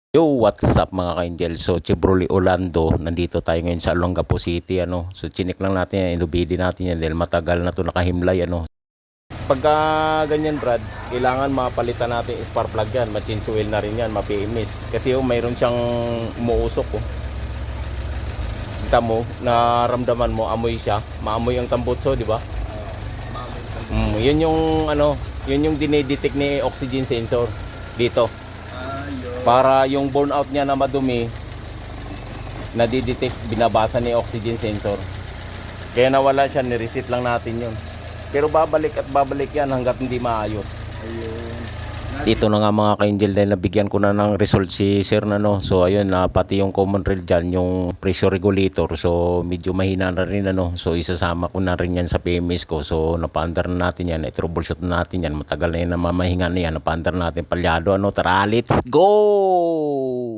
Yo, what's up mga ka-Angel? So, Chevrolet Orlando, nandito tayo ngayon sa Olongapo City, So, chinik lang natin yan, inubidi natin yan dahil matagal na to nakahimlay, Pagka ganyan, Brad, kailangan mapalitan natin yung spark plug yan, ma-change oil na rin yan, ma-PMS. Kasi mayroon siyang umuusok, Kita mo, naramdaman mo, amoy siya, maamoy ang tambutso, di ba? Yun yung, yun yung dinedetect ni oxygen sensor dito. Para yung burnout niya na madumi, nadidetect, binabasa ni oxygen sensor. Kaya nawala siya, ni-reset lang natin yun. Pero babalik at babalik yan hanggat hindi maayos. Ayun. Ito na nga mga ka-Angel dahil nabigyan ko na ng result si sir na So ayun na pati yung common rail dyan, yung pressure regulator. So medyo mahina na rin So isasama ko na rin yan sa PMS ko. So napaandar na natin yan, i-troubleshoot na natin yan. Matagal na yan namamahinga na yan, napaandar natin palyado. Tara, let's go!